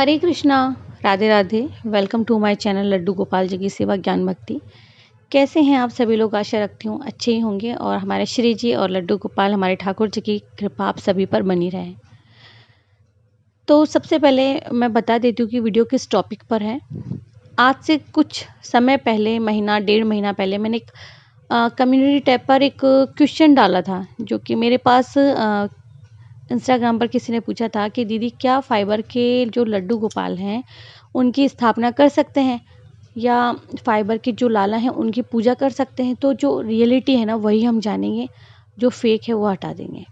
Hare Krishna. Radhe Radhe. Welcome to my channel Laddu Gopal ji की सेवा ज्ञान भक्ति। कैसे हैं आप सभी लोग? आशा रखती हूँ अच्छे ही होंगे और हमारे श्री जी और लड्डू गोपाल हमारे ठाकुर जी की कृपा आप सभी पर बनी रहे। तो सबसे पहले मैं बता देती हूँ कि वीडियो किस टॉपिक पर है। आज से कुछ समय पहले, महीना डेढ़ महीना पहले, मैंने एक कम्युनिटी टैब पर एक क्वेश्चन डाला था, जो कि मेरे पास इंस्टाग्राम पर किसी ने पूछा था कि दीदी क्या फाइबर के जो लड्डू गोपाल हैं उनकी स्थापना कर सकते हैं या फाइबर के जो लाला हैं उनकी पूजा कर सकते हैं। तो जो रियलिटी है ना वही हम जानेंगे, जो फेक है वो हटा देंगे।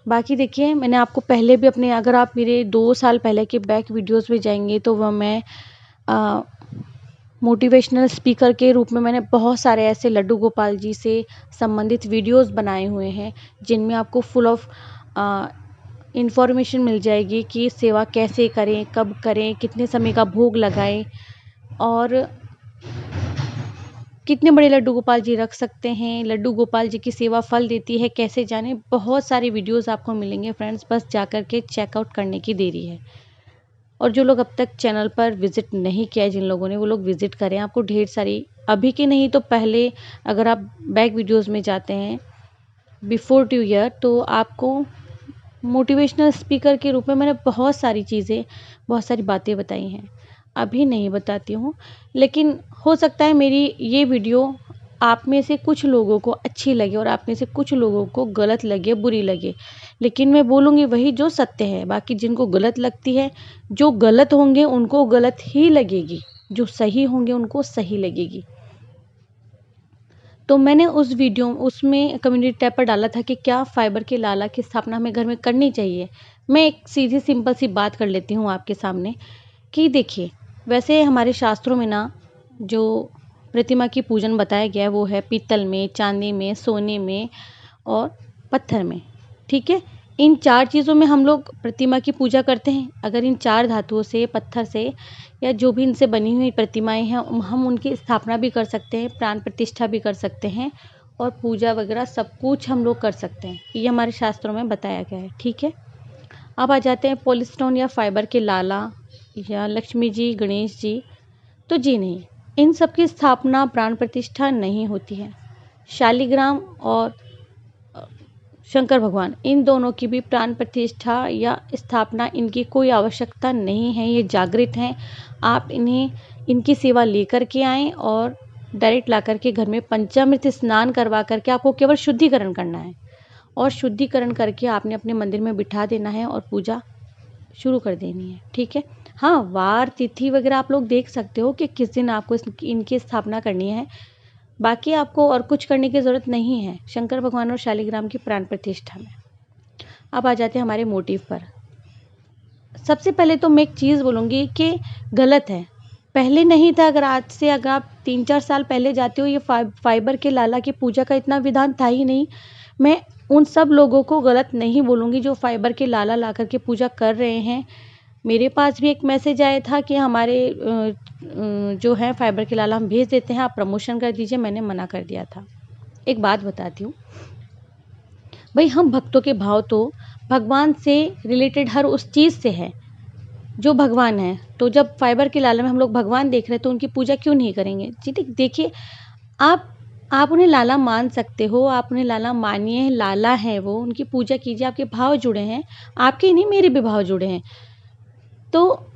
बाकी देखिए, मैंने आपको पहले भी अपने, अगर आप मेरे 2 साल पहले के बैक वीडियोस में जाएंगे तो वह मैं मोटिवेशनल स्पीकर के रूप में मैंने बहुत सारे ऐसे लड्डू गोपाल जी से संबंधित वीडियोस बनाए हुए हैं, जिनमें आपको फुल ऑफ इन्फॉर्मेशन मिल जाएगी कि सेवा कैसे करें, कब करें, कितने समय का भोग लगाएं और कितने बड़े लड्डू गोपाल जी रख सकते हैं, लड्डू गोपाल जी की सेवा फल देती है कैसे जाने। बहुत सारे वीडियोस आपको मिलेंगे फ्रेंड्स, बस जाकर के चेकआउट करने की देरी है। और जो लोग अब तक चैनल पर विजिट नहीं किया है, जिन लोगों ने, वो लोग विजिट करें। आपको ढेर सारी, अभी के नहीं तो पहले, अगर आप बैक वीडियोस में जाते हैं बिफोर 2 ईयर, तो आपको मोटिवेशनल स्पीकर के रूप में मैंने बहुत सारी चीज़ें, बहुत सारी बातें बताई हैं। अभी नहीं बताती हूँ, लेकिन हो सकता है मेरी ये वीडियो आप में से कुछ लोगों को अच्छी लगे और आप में से कुछ लोगों को गलत लगे, बुरी लगे, लेकिन मैं बोलूँगी वही जो सत्य है। बाकी जिनको गलत लगती है, जो गलत होंगे उनको गलत ही लगेगी, जो सही होंगे उनको सही लगेगी। तो मैंने उस वीडियो उसमें कम्युनिटी टैब पर डाला था कि क्या फाइबर के लाला की स्थापना हमें घर में करनी चाहिए। मैं एक सीधी सिंपल सी बात कर लेती हूँ आपके सामने कि देखिए, वैसे हमारे शास्त्रों में ना जो प्रतिमा की पूजन बताया गया है वो है पीतल में, चांदी में, सोने में और पत्थर में। ठीक है, इन 4 चीज़ों में हम लोग प्रतिमा की पूजा करते हैं। अगर इन 4 धातुओं से, पत्थर से या जो भी इनसे बनी हुई प्रतिमाएं हैं, हम उनकी स्थापना भी कर सकते हैं, प्राण प्रतिष्ठा भी कर सकते हैं और पूजा वगैरह सब कुछ हम लोग कर सकते हैं। ये हमारे शास्त्रों में बताया गया है। ठीक है, अब आ जाते हैं पॉलीस्टोन या फाइबर के लाला या लक्ष्मी जी, गणेश जी। तो जी नहीं, इन सब की स्थापना, प्राण प्रतिष्ठा नहीं होती है। शालिग्राम और शंकर भगवान, इन दोनों की भी प्राण प्रतिष्ठा या स्थापना, इनकी कोई आवश्यकता नहीं है। ये जागृत हैं। आप इन्हें, इनकी सेवा लेकर के आएँ और डायरेक्ट ला कर के घर में पंचामृत स्नान करवा करके आपको केवल शुद्धिकरण करना है और शुद्धिकरण करके आपने अपने मंदिर में बिठा देना है और पूजा शुरू कर देनी है। ठीक है, हाँ, वार तिथि वगैरह आप लोग देख सकते हो कि किस दिन आपको इनकी स्थापना करनी है। बाकी आपको और कुछ करने की ज़रूरत नहीं है शंकर भगवान और शालिग्राम की प्राण प्रतिष्ठा में। अब आ जाते हैं हमारे मोटिव पर। सबसे पहले तो मैं एक चीज़ बोलूँगी कि गलत है। पहले नहीं था, अगर आज से, अगर आप 3-4 साल पहले जाते हो, ये फाइबर के लाला की पूजा का इतना विधान था ही नहीं। मैं उन सब लोगों को गलत नहीं बोलूँगी जो फाइबर के लाला ला कर के पूजा कर रहे हैं। मेरे पास भी एक मैसेज आया था कि हमारे जो है फाइबर के लाला हम भेज देते हैं, आप प्रमोशन कर दीजिए। मैंने मना कर दिया था। एक बात बताती हूँ भाई, हम भक्तों के भाव तो भगवान से रिलेटेड हर उस चीज़ से है जो भगवान है। तो जब फाइबर के लाला में हम लोग भगवान देख रहे हैं तो उनकी पूजा क्यों नहीं करेंगे? जी देखिए, आप उन्हें लाला मान सकते हो, आप उन्हें लाला मानिए, लाला है वो, उनकी पूजा कीजिए। आपके भाव जुड़े हैं, आपके नहीं मेरे भी भाव जुड़े हैं। तो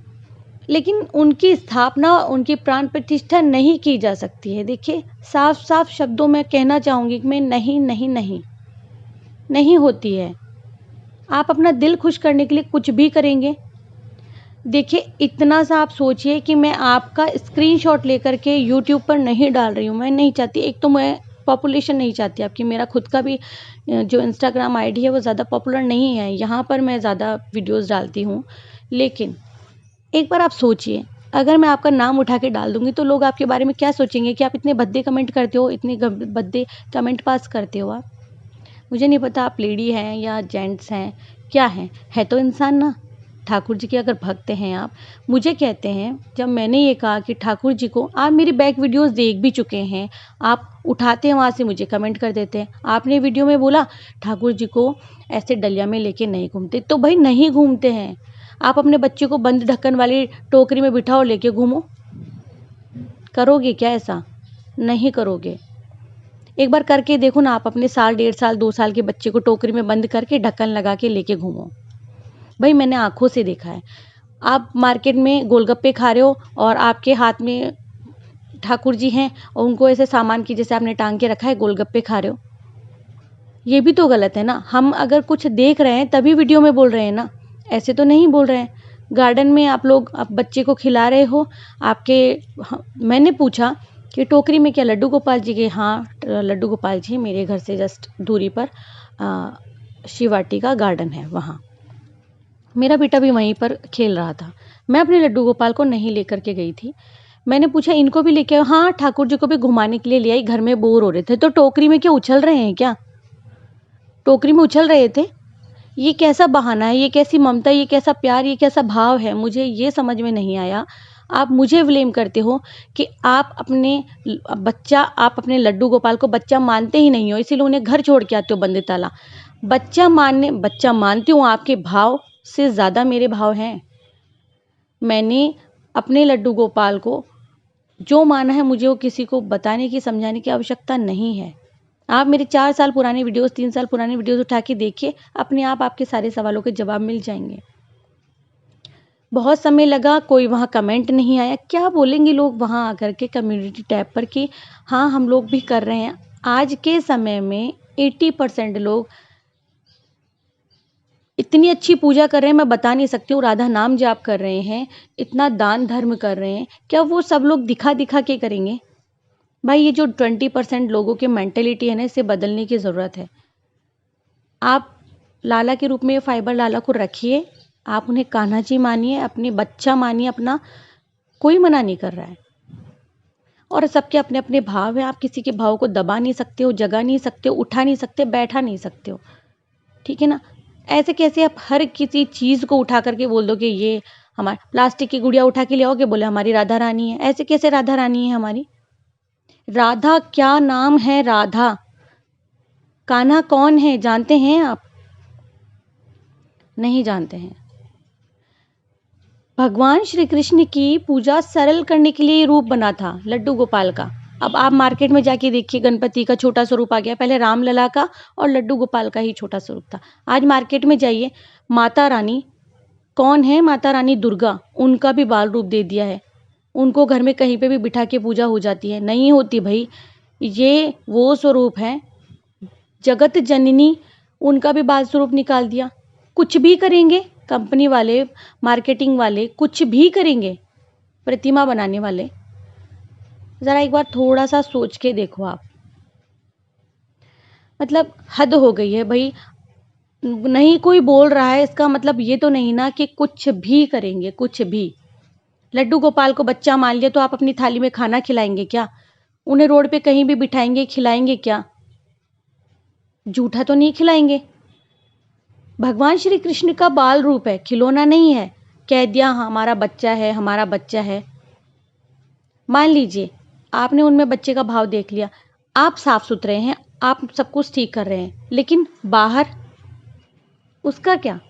लेकिन उनकी स्थापना, उनकी प्राण प्रतिष्ठा नहीं की जा सकती है। देखिए, साफ साफ शब्दों में कहना चाहूँगी कि मैं नहीं नहीं नहीं नहीं होती है। आप अपना दिल खुश करने के लिए कुछ भी करेंगे। देखिए, इतना सा आप सोचिए कि मैं आपका स्क्रीनशॉट लेकर के यूट्यूब पर नहीं डाल रही हूँ। मैं नहीं चाहती, एक तो मैं पॉपुलेशन नहीं चाहती आपकी, मेरा खुद का भी जो इंस्टाग्राम आईडी है वो ज़्यादा पॉपुलर नहीं है, यहाँ पर मैं ज़्यादा वीडियोस डालती हूँ। लेकिन एक बार आप सोचिए, अगर मैं आपका नाम उठा के डाल दूँगी तो लोग आपके बारे में क्या सोचेंगे कि आप इतने भद्दे कमेंट करते हो, इतने भद्दे कमेंट पास करते हो आप। मुझे नहीं पता आप लेडी हैं या जेंट्स हैं, क्या हैं, है तो इंसान ना। ठाकुर जी के अगर भक्त हैं आप, मुझे कहते हैं, जब मैंने ये कहा कि ठाकुर जी को, आप मेरी बैक वीडियोस देख भी चुके हैं, आप उठाते हैं वहाँ से मुझे कमेंट कर देते हैं। आपने वीडियो में बोला ठाकुर जी को ऐसे डलिया में लेके नहीं घूमते, तो भाई नहीं घूमते हैं। आप अपने बच्चे को बंद ढक्कन वाली टोकरी में बिठाओ, लेके घूमो। करोगे क्या ऐसा? नहीं करोगे। एक बार करके देखो ना, आप अपने साल, 1.5 साल, 2 साल के बच्चे को टोकरी में बंद करके ढक्कन लगा के लेके घूमो। भाई मैंने आंखों से देखा है। आप मार्केट में गोलगप्पे खा रहे हो और आपके हाथ में ठाकुर जी हैं और उनको ऐसे सामान की जैसे आपने टांग के रखा है, गोलगप्पे खा रहे हो। ये भी तो गलत है ना। हम अगर कुछ देख रहे हैं तभी वीडियो में बोल रहे हैं ना, ऐसे तो नहीं बोल रहे हैं। गार्डन में आप लोग आप बच्चे को खिला रहे हो, मैंने पूछा कि टोकरी में क्या लड्डू गोपाल जी के? हाँ, लड्डू गोपाल जी मेरे घर से जस्ट दूरी पर शिवाटी का गार्डन है, वहाँ मेरा बेटा भी वहीं पर खेल रहा था। मैं अपने लड्डू गोपाल को नहीं लेकर के गई थी। मैंने पूछा इनको भी लेके आओ। हाँ, ठाकुर जी को भी घुमाने के लिए ले आई, घर में बोर हो रहे थे। तो टोकरी में क्या उछल रहे हैं क्या? टोकरी में उछल रहे थे? ये कैसा बहाना है? ये कैसी ममता? ये कैसा प्यार? ये कैसा भाव है? मुझे ये समझ में नहीं आया। आप मुझे ब्लेम करते हो कि आप अपने लड्डू गोपाल को बच्चा मानते ही नहीं हो, इसीलिए उन्हें घर छोड़ के आते हो बंद ताला। बच्चा मानती हूँ, आपके भाव से ज़्यादा मेरे भाव हैं। मैंने अपने लड्डू गोपाल को जो माना है, मुझे वो किसी को बताने की, समझाने की आवश्यकता नहीं है। आप मेरे 4 साल पुराने वीडियोस, 3 साल पुराने वीडियोस उठा के देखिए, अपने आप आपके सारे सवालों के जवाब मिल जाएंगे। बहुत समय लगा, कोई वहाँ कमेंट नहीं आया। क्या बोलेंगे लोग वहाँ आकर के कम्युनिटी टैब पर कि हाँ हम लोग भी कर रहे हैं। आज के समय में 80% लोग इतनी अच्छी पूजा कर रहे हैं, मैं बता नहीं सकती हूँ। राधा नाम जाप कर रहे हैं, इतना दान धर्म कर रहे हैं। क्या वो सब लोग दिखा दिखा के करेंगे? भाई ये जो 20% लोगों की मेंटेलिटी है ना, इसे बदलने की ज़रूरत है। आप लाला के रूप में फाइबर लाला को रखिए, आप उन्हें कान्हा जी मानिए, अपने बच्चा मानिए अपना, कोई मना नहीं कर रहा है। और सबके अपने अपने भाव हैं, आप किसी के भाव को दबा नहीं सकते हो, जगा नहीं सकते हो, उठा नहीं सकते, बैठा नहीं सकते हो, ठीक है ना। ऐसे कैसे आप हर किसी चीज़ को उठा करके बोल दो कि ये हमारी प्लास्टिक की गुड़िया उठा के ले आओगे, बोले हमारी राधा रानी है। ऐसे कैसे राधा रानी है हमारी? राधा क्या नाम है? राधा। कान्हा कौन है जानते हैं आप? नहीं जानते हैं। भगवान श्री कृष्ण की पूजा सरल करने के लिए रूप बना था लड्डू गोपाल का। अब आप मार्केट में जाके देखिए, गणपति का छोटा स्वरूप आ गया, पहले रामलला का और लड्डू गोपाल का ही छोटा स्वरूप था। आज मार्केट में जाइए, माता रानी कौन है? माता रानी दुर्गा, उनका भी बाल रूप दे दिया है। उनको घर में कहीं पे भी बिठा के पूजा हो जाती है? नहीं होती भाई। ये वो स्वरूप है जगत जननी, उनका भी बाल स्वरूप निकाल दिया। कुछ भी करेंगे कंपनी वाले, मार्केटिंग वाले, कुछ भी करेंगे प्रतिमा बनाने वाले। ज़रा एक बार थोड़ा सा सोच के देखो आप। मतलब हद हो गई है भाई। नहीं कोई बोल रहा है, इसका मतलब ये तो नहीं ना कि कुछ भी करेंगे, कुछ भी। लड्डू गोपाल को बच्चा मान लिया तो आप अपनी थाली में खाना खिलाएंगे क्या? उन्हें रोड पे कहीं भी बिठाएंगे, खिलाएंगे क्या? जूठा तो नहीं खिलाएंगे। भगवान श्री कृष्ण का बाल रूप है, खिलौना नहीं है। कह दिया हमारा बच्चा है, हमारा बच्चा है। मान लीजिए आपने उनमें बच्चे का भाव देख लिया, आप साफ सुथरे हैं, आप सब कुछ ठीक कर रहे हैं, लेकिन बाहर उसका क्या?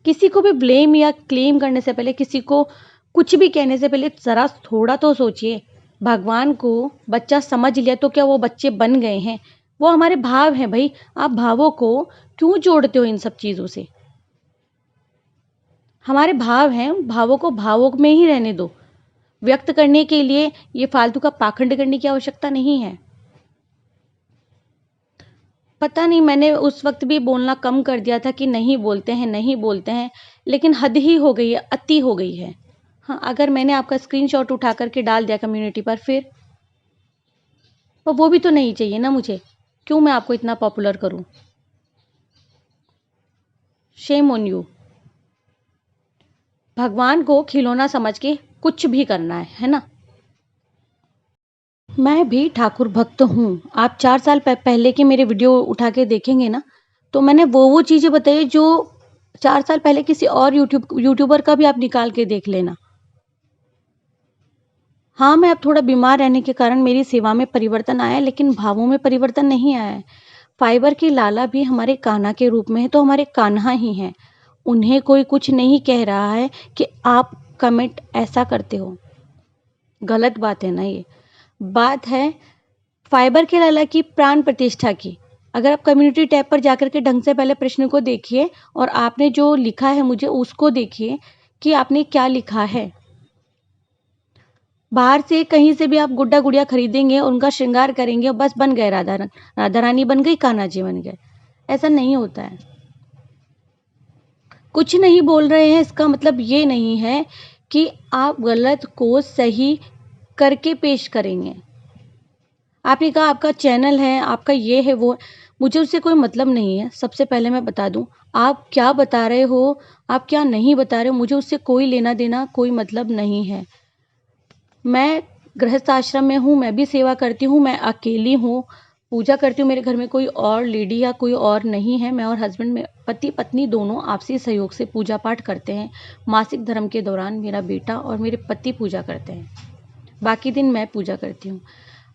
किसी को भी ब्लेम या क्लेम करने से पहले, किसी को कुछ भी कहने से पहले ज़रा थोड़ा तो सोचिए। भगवान को बच्चा समझ लिया तो क्या वो बच्चे बन गए हैं? वो हमारे भाव हैं भाई। आप भावों को क्यों जोड़ते हो इन सब चीज़ों से? हमारे भाव हैं, भावों को भावों में ही रहने दो। व्यक्त करने के लिए ये फालतू का पाखंड करने की आवश्यकता नहीं है। पता नहीं, मैंने उस वक्त भी बोलना कम कर दिया था कि नहीं बोलते हैं, नहीं बोलते हैं, लेकिन हद ही हो गई है, अति हो गई है। हाँ, अगर मैंने आपका स्क्रीनशॉट उठा करके डाल दिया कम्युनिटी पर, फिर तो वो भी तो नहीं चाहिए ना मुझे। क्यों मैं आपको इतना पॉपुलर करूं? Shame on you. भगवान को खिलौना समझ के कुछ भी करना है ना। मैं भी ठाकुर भक्त हूँ। आप 4 साल पहले के मेरे वीडियो उठा के देखेंगे ना, तो मैंने वो चीज़ें बताई जो 4 साल पहले किसी और यूट्यूबर का भी आप निकाल के देख लेना। हाँ, मैं अब थोड़ा बीमार रहने के कारण मेरी सेवा में परिवर्तन आया है, लेकिन भावों में परिवर्तन नहीं आया है। फाइबर की लाला भी हमारे कान्हा के रूप में है, तो हमारे कान्हा ही हैं। उन्हें कोई कुछ नहीं कह रहा है कि आप कमेंट ऐसा करते हो। गलत बात है ना ये। बात है फाइबर के लाला की प्राण प्रतिष्ठा की। अगर आप कम्युनिटी टैब पर जाकर के ढंग से पहले प्रश्न को देखिए और आपने जो लिखा है मुझे उसको देखिए कि आपने क्या लिखा है। बाहर से कहीं से भी आप गुड्डा गुड़िया खरीदेंगे, उनका श्रृंगार करेंगे और बस बन गए राधा रानी बन गई, कान्हा जी बन गए। ऐसा नहीं होता है। कुछ नहीं बोल रहे हैं इसका मतलब ये नहीं है कि आप गलत को सही करके पेश करेंगे। आपने कहा आपका चैनल है, आपका ये है वो है, मुझे उससे कोई मतलब नहीं है। सबसे पहले मैं बता दूं, आप क्या बता रहे हो, आप क्या नहीं बता रहे हो, मुझे उससे कोई लेना देना, कोई मतलब नहीं है। मैं गृहस्थ आश्रम में हूँ, मैं भी सेवा करती हूँ, मैं अकेली हूँ, पूजा करती हूँ। मेरे घर में कोई और लेडी या कोई और नहीं है। मैं और हस्बैंड में पति पत्नी दोनों आपसी सहयोग से पूजा पाठ करते हैं। मासिक धर्म के दौरान मेरा बेटा और मेरे पति पूजा करते हैं, बाकी दिन मैं पूजा करती हूँ।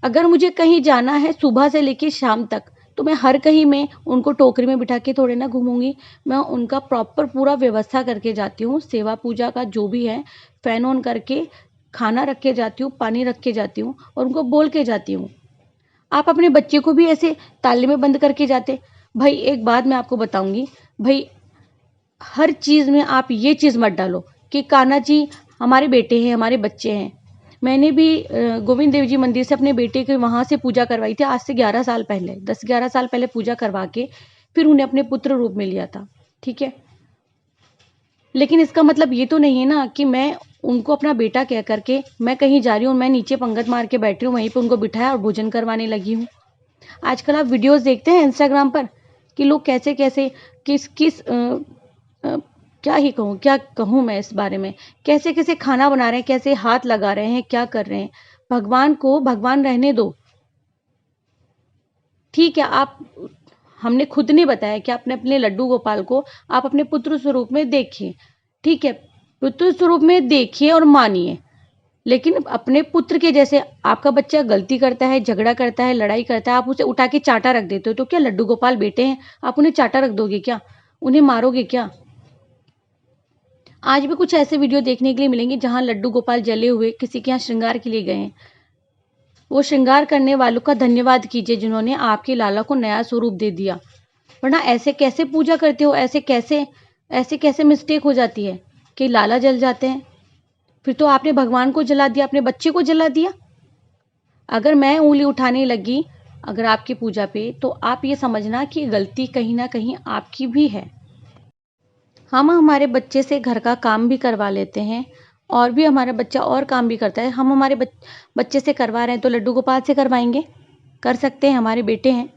अगर मुझे कहीं जाना है सुबह से लेकर शाम तक, तो मैं हर कहीं में उनको टोकरी में बिठा के थोड़े ना घूमूंगी। मैं उनका प्रॉपर पूरा व्यवस्था करके जाती हूँ। सेवा पूजा का जो भी है, फैन ऑन करके खाना रख के जाती हूँ, पानी रख के जाती हूँ और उनको बोल के जाती हूँ। आप अपने बच्चे को भी ऐसे ताले में बंद करके जाते? भाई एक बात मैं आपको बताऊंगी, भाई हर चीज़ में आप ये चीज़ मत डालो कि कान्हा जी हमारे बेटे हैं, हमारे बच्चे हैं। मैंने भी गोविंद देव जी मंदिर से अपने बेटे के वहाँ से पूजा करवाई थी, आज से 11 साल पहले, 10-11 साल पहले पूजा करवा के फिर उन्हें अपने पुत्र रूप में लिया था। ठीक है, लेकिन इसका मतलब ये तो नहीं है ना कि मैं उनको अपना बेटा कह करके मैं कहीं जा रही हूँ, मैं नीचे पंगत मार के बैठ रही हूँ, वहीं पे उनको बिठाया और भोजन करवाने लगी हूँ। आजकल आप वीडियोस देखते हैं इंस्टाग्राम पर कि लोग कैसे कैसे किस किस अ, क्या ही कहूँ, क्या कहूँ मैं इस बारे में, कैसे कैसे खाना बना रहे हैं, कैसे हाथ लगा रहे हैं, क्या कर रहे हैं। भगवान को भगवान रहने दो। ठीक है, आप हमने खुद ने बताया कि आपने अपने लड्डू गोपाल को आप अपने पुत्र स्वरूप में देखिए। ठीक है, पुत्र स्वरूप में देखिए और मानिए, लेकिन अपने पुत्र के जैसे आपका बच्चा गलती करता है, झगड़ा करता है, लड़ाई करता है, आप उसे उठा के चाटा रख देते हो, तो क्या लड्डू गोपाल बेटे हैं, आप उन्हें चाटा रख दोगे क्या? उन्हें मारोगे क्या? आज भी कुछ ऐसे वीडियो देखने के लिए मिलेंगे जहां लड्डू गोपाल जले हुए किसी के यहाँ श्रृंगार के लिए गए हैं। वो श्रृंगार करने वालों का धन्यवाद कीजिए जिन्होंने आपके लाला को नया स्वरूप दे दिया। वरना ऐसे कैसे पूजा करते हो, ऐसे कैसे मिस्टेक हो जाती है कि लाला जल जाते हैं? फिर तो आपने भगवान को जला दिया, अपने बच्चे को जला दिया। अगर मैं उंगली उठाने लगी अगर आपकी पूजा पे, तो आप ये समझना कि गलती कहीं ना कहीं आपकी भी है। हम हमारे बच्चे से घर का काम भी करवा लेते हैं और भी हमारा बच्चा और काम भी करता है। हम हमारे बच्चे से करवा रहे हैं तो लड्डू गोपाल से करवाएंगे? कर सकते हैं, हमारे बेटे हैं।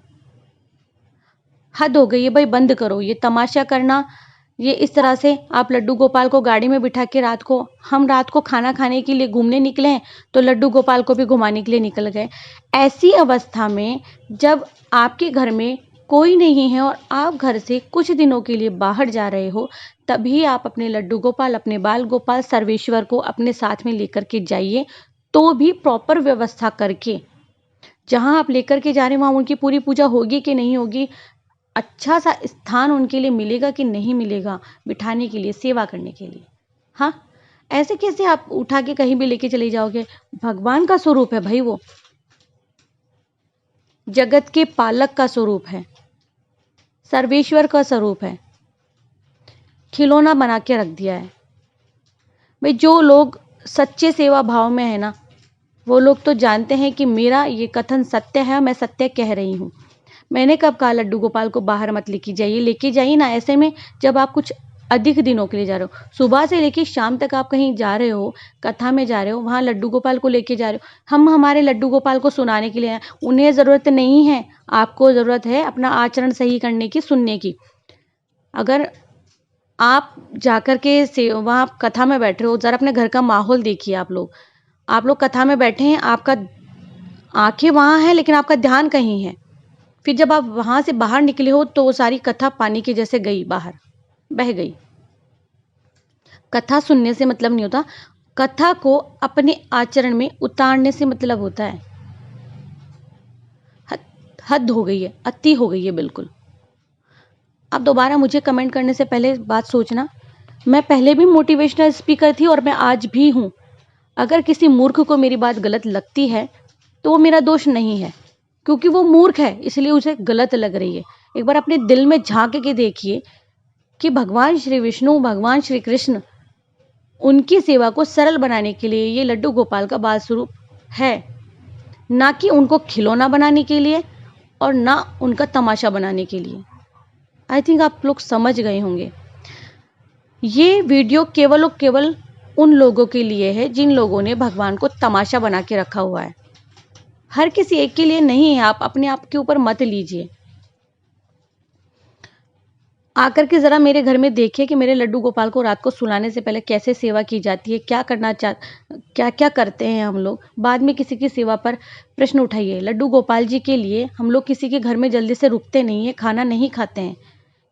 हद हो गई है भाई, बंद करो ये तमाशा करना। ये इस तरह से आप लड्डू गोपाल को गाड़ी में बिठा के हम रात को खाना खाने के लिए घूमने निकले हैं तो लड्डू गोपाल को भी घुमाने के लिए निकल गए। ऐसी अवस्था में जब आपके घर में कोई नहीं है और आप घर से कुछ दिनों के लिए बाहर जा रहे हो, तभी आप अपने लड्डू गोपाल, अपने बाल गोपाल, सर्वेश्वर को अपने साथ में लेकर के जाइए, तो भी प्रॉपर व्यवस्था करके। जहां आप लेकर के जा रहे हैं वहां उनकी पूरी पूजा होगी कि नहीं होगी, अच्छा सा स्थान उनके लिए मिलेगा कि नहीं मिलेगा बिठाने के लिए, सेवा करने के लिए। हाँ, ऐसे कैसे आप उठा के कहीं भी लेके चले जाओगे? भगवान का स्वरूप है भाई, वो जगत के पालक का स्वरूप है, सर्वेश्वर का स्वरूप है। खिलौना बना के रख दिया है भाई। जो लोग सच्चे सेवा भाव में है ना, वो लोग तो जानते हैं कि मेरा ये कथन सत्य है, मैं सत्य कह रही हूँ। मैंने कब कहा लड्डू गोपाल को बाहर मत लेके जाइए ना ऐसे में जब आप कुछ अधिक दिनों के लिए जा रहे हो। सुबह से लेके शाम तक आप कहीं जा रहे हो, कथा में जा रहे हो, वहां लड्डू गोपाल को लेके जा रहे हो। हम हमारे लड्डू गोपाल को सुनाने के लिए आए, उन्हें ज़रूरत नहीं है, आपको ज़रूरत है अपना आचरण सही करने की, सुनने की। अगर आप जाकर के से वहाँ कथा में बैठ रहे हो, ज़रा अपने घर का माहौल देखिए। आप लोग कथा में बैठे हैं, आपका आंखें वहाँ हैं लेकिन आपका ध्यान कहीं है। फिर जब आप वहां से बाहर निकले हो तो वो सारी कथा पानी के जैसे गई, बाहर बह गई। कथा सुनने से मतलब नहीं होता, कथा को अपने आचरण में उतारने से मतलब होता है। हद हद हो गई है, अति हो गई है बिल्कुल। आप दोबारा मुझे कमेंट करने से पहले बात सोचना, मैं पहले भी मोटिवेशनल स्पीकर थी और मैं आज भी हूँ। अगर किसी मूर्ख को मेरी बात गलत लगती है तो वो मेरा दोष नहीं है, क्योंकि वो मूर्ख है इसलिए उसे गलत लग रही है। एक बार अपने दिल में झांक के देखिए कि भगवान श्री विष्णु, भगवान श्री कृष्ण, उनकी सेवा को सरल बनाने के लिए ये लड्डू गोपाल का बाल स्वरूप है, ना कि उनको खिलौना बनाने के लिए और ना उनका तमाशा बनाने के लिए। आई थिंक आप लोग समझ गए होंगे। ये वीडियो केवल और केवल उन लोगों के लिए है जिन लोगों ने भगवान को तमाशा बना के रखा हुआ है। हर किसी एक के लिए नहीं है। आप अपने आप के ऊपर मत लीजिए। आकर के ज़रा मेरे घर में देखिए कि मेरे लड्डू गोपाल को रात को सुलाने से पहले कैसे सेवा की जाती है, क्या क्या करते हैं हम लोग। बाद में किसी की सेवा पर प्रश्न उठाइए। लड्डू गोपाल जी के लिए हम लोग किसी के घर में जल्दी से रुकते नहीं है, खाना नहीं खाते हैं।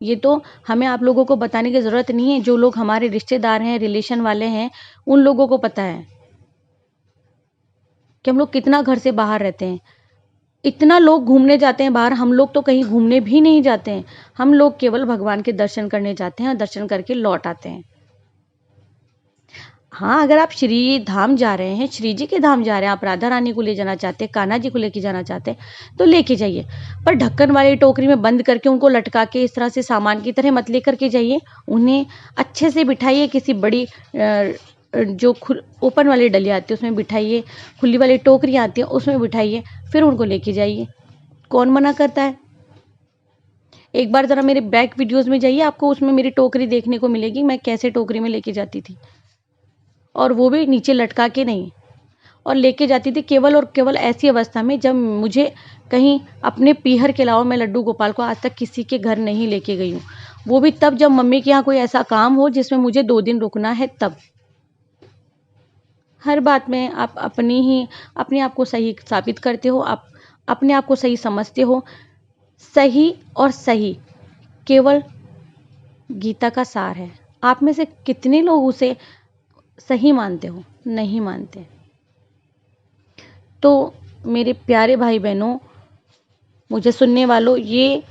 ये तो हमें आप लोगों को बताने की ज़रूरत नहीं है। जो लोग हमारे रिश्तेदार हैं, रिलेशन वाले हैं, उन लोगों को पता है कि हम लोग कितना घर से बाहर रहते हैं। इतना लोग घूमने जाते हैं बाहर, हम लोग तो कहीं घूमने भी नहीं जाते हैं। हम लोग केवल भगवान के दर्शन करने जाते हैं और दर्शन करके लौट आते हैं। हाँ, अगर आप श्री धाम जा रहे हैं, श्री जी के धाम जा रहे हैं, आप राधा रानी को ले जाना चाहते हैं, कान्हा जी को लेके जाना चाहते हैं तो लेके जाइए, पर ढक्कन वाली टोकरी में बंद करके उनको लटका के इस तरह से सामान की तरह मत लेकर के जाइए। उन्हें अच्छे से बिठाइए, किसी बड़ी जो ओपन वाली डलिया आती है उसमें बिठाइए, खुली वाली टोकरी आती है उसमें बिठाइए, फिर उनको लेके जाइए। कौन मना करता है। एक बार ज़रा मेरे बैक वीडियोस में जाइए, आपको उसमें मेरी टोकरी देखने को मिलेगी, मैं कैसे टोकरी में लेके जाती थी, और वो भी नीचे लटका के नहीं, और लेके जाती थी केवल और केवल ऐसी अवस्था में जब मुझे कहीं अपने पीहर के अलावा मैं लड्डू गोपाल को आज तक किसी के घर नहीं लेके गई हूँ। वो भी तब जब मम्मी के यहाँ कोई ऐसा काम हो जिसमें मुझे 2 दिन रुकना है तब। हर बात में आप अपने आप को सही साबित करते हो, आप अपने आप को सही समझते हो। सही और सही केवल गीता का सार है। आप में से कितने लोग उसे सही मानते हो? नहीं मानते। तो मेरे प्यारे भाई बहनों, मुझे सुनने वालों, ये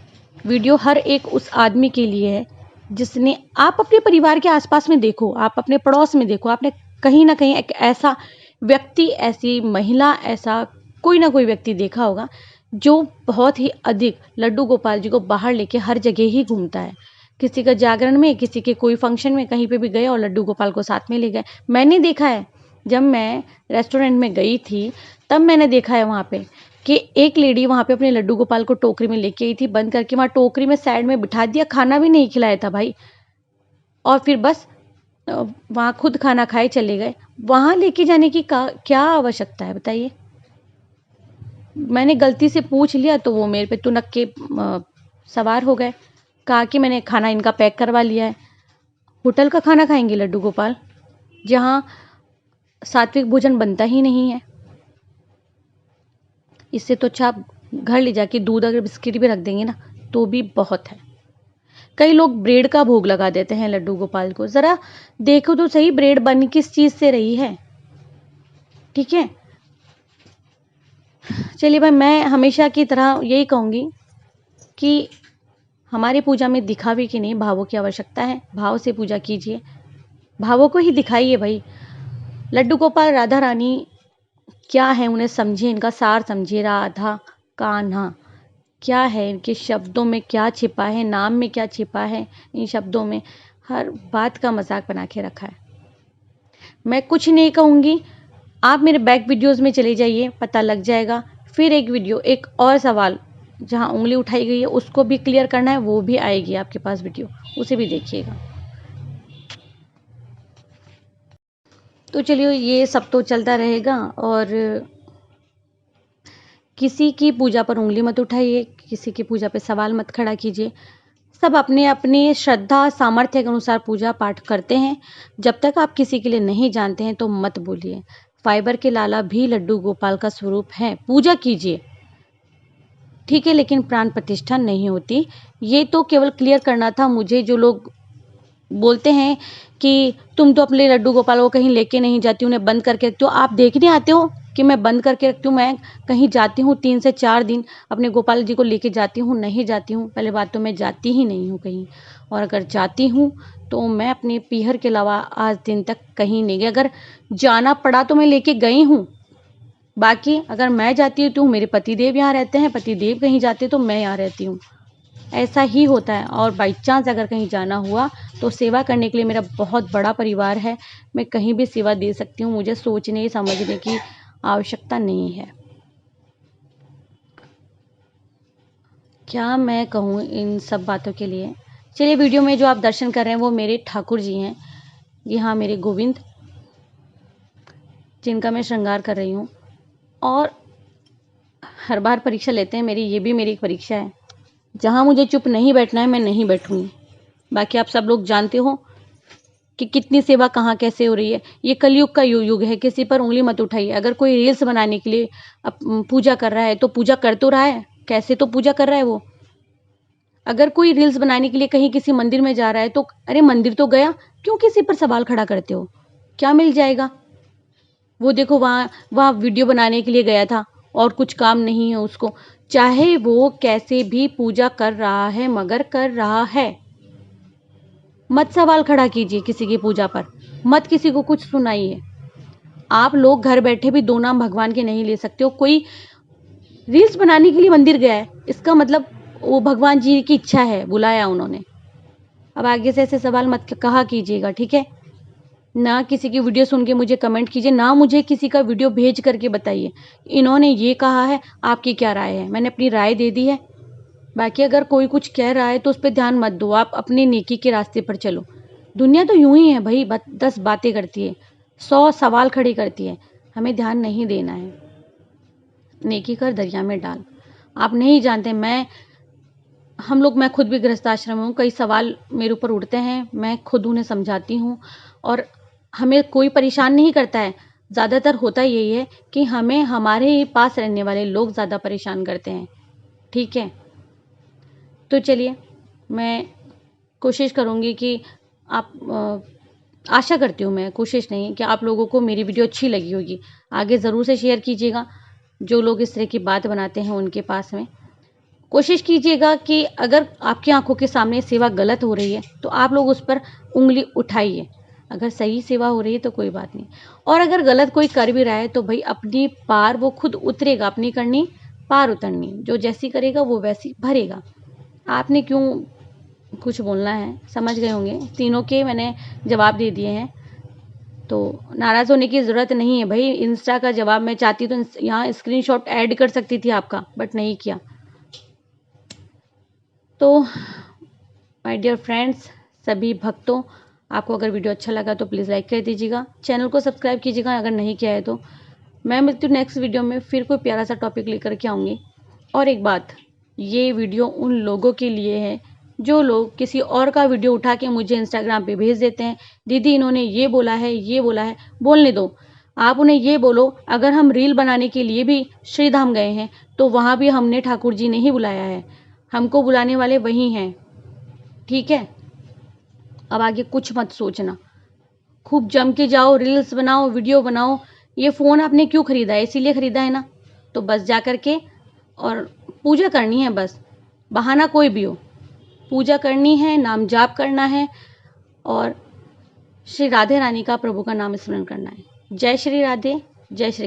वीडियो हर एक उस आदमी के लिए है जिसने, आप अपने परिवार के आसपास में देखो, आप अपने पड़ोस में देखो, आपने कहीं ना कहीं एक ऐसा व्यक्ति, ऐसी महिला, ऐसा कोई ना कोई व्यक्ति देखा होगा जो बहुत ही अधिक लड्डू गोपाल जी को बाहर लेके हर जगह ही घूमता है। किसी का जागरण में, किसी के कोई फंक्शन में, कहीं पे भी गए और लड्डू गोपाल को साथ में ले गए। मैंने देखा है, जब मैं रेस्टोरेंट में गई थी तब मैंने देखा है वहाँ पे कि एक लेडी वहाँ पे अपने लड्डू गोपाल को टोकरी में लेके आई थी, बंद करके वहाँ टोकरी में साइड में बिठा दिया, खाना भी नहीं खिलाया था भाई, और फिर बस वहाँ खुद खाना खाए चले गए। वहाँ लेके जाने की क्या आवश्यकता है बताइए। मैंने गलती से पूछ लिया तो वो मेरे पे तुनक के सवार हो गए, कहा कि मैंने खाना इनका पैक करवा लिया है। होटल का खाना खाएंगे लड्डू गोपाल, जहाँ सात्विक भोजन बनता ही नहीं है। इससे तो अच्छा आप घर ले जाके दूध अगर बिस्किट भी रख देंगे ना तो भी बहुत है। कई लोग ब्रेड का भोग लगा देते हैं लड्डू गोपाल को। ज़रा देखो तो सही, ब्रेड बन किस चीज़ से रही है। ठीक है, चलिए भाई, मैं हमेशा की तरह यही कहूँगी कि हमारी पूजा में दिखावे की नहीं, भावों की आवश्यकता है। भाव से पूजा कीजिए, भावों को ही दिखाइए भाई। लड्डू गोपाल, राधा रानी क्या है उन्हें समझिए, इनका सार समझिए। राधा, कान्हा क्या है, इनके शब्दों में क्या छिपा है, नाम में क्या छिपा है, इन शब्दों में हर बात का मजाक बना के रखा है। मैं कुछ नहीं कहूँगी, आप मेरे बैक वीडियोस में चले जाइए, पता लग जाएगा। फिर एक वीडियो, एक और सवाल जहाँ उंगली उठाई गई है उसको भी क्लियर करना है, वो भी आएगी आपके पास वीडियो, उसे भी देखिएगा। तो चलिए, ये सब तो चलता रहेगा, और किसी की पूजा पर उंगली मत उठाइए, किसी की पूजा पे सवाल मत खड़ा कीजिए। सब अपने अपने श्रद्धा सामर्थ्य के अनुसार पूजा पाठ करते हैं। जब तक आप किसी के लिए नहीं जानते हैं तो मत बोलिए। फाइबर के लाला भी लड्डू गोपाल का स्वरूप है, पूजा कीजिए, ठीक है, लेकिन प्राण प्रतिष्ठा नहीं होती। ये तो केवल क्लियर करना था मुझे। जो लोग बोलते हैं कि तुम तो अपने लड्डू गोपाल को कहीं लेके नहीं जाती, उन्हें बंद करके, तो आप देखने आते हो कि मैं बंद करके रखती हूँ। मैं कहीं जाती हूँ 3 से 4 दिन अपने गोपाल जी को लेके जाती हूँ, नहीं जाती हूँ। पहले बात तो मैं जाती ही नहीं हूँ कहीं, और अगर जाती हूँ तो मैं अपने पीहर के अलावा आज दिन तक कहीं नहीं गई। अगर जाना पड़ा तो मैं लेके गई हूँ, बाकी अगर मैं जाती हूँ तो मेरे पतिदेव यहाँ रहते हैं, पतिदेव कहीं जाते तो मैं यहाँ रहती हूँ। ऐसा ही होता है। और बाई चांस अगर कहीं जाना हुआ तो सेवा करने के लिए मेरा बहुत बड़ा परिवार है, मैं कहीं भी सेवा दे सकती हूँ। मुझे सोचने समझने की आवश्यकता नहीं है। क्या मैं कहूँ इन सब बातों के लिए। चलिए, वीडियो में जो आप दर्शन कर रहे हैं वो मेरे ठाकुर जी हैं। ये हाँ मेरे गोविंद, जिनका मैं श्रृंगार कर रही हूँ। और हर बार परीक्षा लेते हैं मेरी, ये भी मेरी एक परीक्षा है। जहाँ मुझे चुप नहीं बैठना है मैं नहीं बैठूंगी। बाकी आप सब लोग जानते हो कि कितनी सेवा कहाँ कैसे हो रही है। ये कलयुग का युग है, किसी पर उंगली मत उठाइए। अगर कोई रील्स बनाने के लिए पूजा कर रहा है तो पूजा कर तो रहा है, कैसे तो पूजा कर रहा है वो। अगर कोई रील्स बनाने के लिए कहीं किसी मंदिर में जा रहा है तो अरे मंदिर तो गया, क्यों किसी पर सवाल खड़ा करते हो? क्या मिल जाएगा? वो देखो वहाँ वीडियो बनाने के लिए गया था और कुछ काम नहीं है उसको। चाहे वो कैसे भी पूजा कर रहा है मगर कर रहा है। मत सवाल खड़ा कीजिए किसी की पूजा पर, मत किसी को कुछ सुनाइए। आप लोग घर बैठे भी 2 नाम भगवान के नहीं ले सकते हो। कोई रील्स बनाने के लिए मंदिर गया है, इसका मतलब वो भगवान जी की इच्छा है, बुलाया उन्होंने। अब आगे से ऐसे सवाल मत कहा कीजिएगा, ठीक है? ना किसी की वीडियो सुन के मुझे कमेंट कीजिए, ना मुझे किसी का वीडियो भेज करके बताइए इन्होंने ये कहा है, आपकी क्या राय है। मैंने अपनी राय दे दी है। बाकी अगर कोई कुछ कह रहा है तो उस पर ध्यान मत दो, आप अपने नेकी के रास्ते पर चलो। दुनिया तो यूं ही है भाई, 10 बातें करती है, 100 सवाल खड़े करती है। हमें ध्यान नहीं देना है। नेकी कर दरिया में डाल। आप नहीं जानते, मैं खुद भी गृहस्थ आश्रम हूँ। कई सवाल मेरे ऊपर उठते हैं, मैं खुद उन्हें समझाती हूँ और हमें कोई परेशान नहीं करता है। ज़्यादातर होता यही है कि हमें हमारे ही पास रहने वाले लोग ज़्यादा परेशान करते हैं, ठीक है? तो चलिए, मैं कोशिश करूँगी कि आशा करती हूँ, मैं कोशिश नहीं, कि आप लोगों को मेरी वीडियो अच्छी लगी होगी। आगे ज़रूर से शेयर कीजिएगा। जो लोग इस तरह की बात बनाते हैं उनके पास में कोशिश कीजिएगा कि अगर आपकी आंखों के सामने सेवा गलत हो रही है तो आप लोग उस पर उंगली उठाइए। अगर सही सेवा हो रही है तो कोई बात नहीं, और अगर गलत कोई कर भी रहा है तो भाई अपनी पार वो खुद उतरेगा, अपनी करनी पार उतरनी। जो जैसी करेगा वो वैसी भरेगा। आपने क्यों कुछ बोलना है, समझ गए होंगे। तीनों के मैंने जवाब दे दिए हैं, तो नाराज़ होने की ज़रूरत नहीं है भाई। इंस्टा का जवाब मैं चाहती तो यहाँ स्क्रीनशॉट ऐड कर सकती थी आपका, बट नहीं किया। तो माय डियर फ्रेंड्स, सभी भक्तों, आपको अगर वीडियो अच्छा लगा तो प्लीज़ लाइक कर दीजिएगा, चैनल को सब्सक्राइब कीजिएगा अगर नहीं किया है तो। मैं मिलती हूँ नेक्स्ट वीडियो में, फिर कोई प्यारा सा टॉपिक लेकर के आऊँगी। और एक बात, ये वीडियो उन लोगों के लिए है जो लोग किसी और का वीडियो उठा के मुझे इंस्टाग्राम पे भेज देते हैं, दीदी इन्होंने ये बोला है, ये बोला है। बोलने दो, आप उन्हें ये बोलो, अगर हम रील बनाने के लिए भी श्रीधाम गए हैं तो वहाँ भी हमने ठाकुर जी ने ही बुलाया है, हमको बुलाने वाले वही हैं, ठीक है? अब आगे कुछ मत सोचना, खूब जम के जाओ, रील्स बनाओ, वीडियो बनाओ। ये फ़ोन आपने क्यों खरीदा है? इसीलिए खरीदा है ना, तो बस जा कर के और पूजा करनी है बस। बहाना कोई भी हो, पूजा करनी है, नाम जाप करना है और श्री राधे रानी का, प्रभु का नाम स्मरण करना है। जय श्री राधे, जय श्री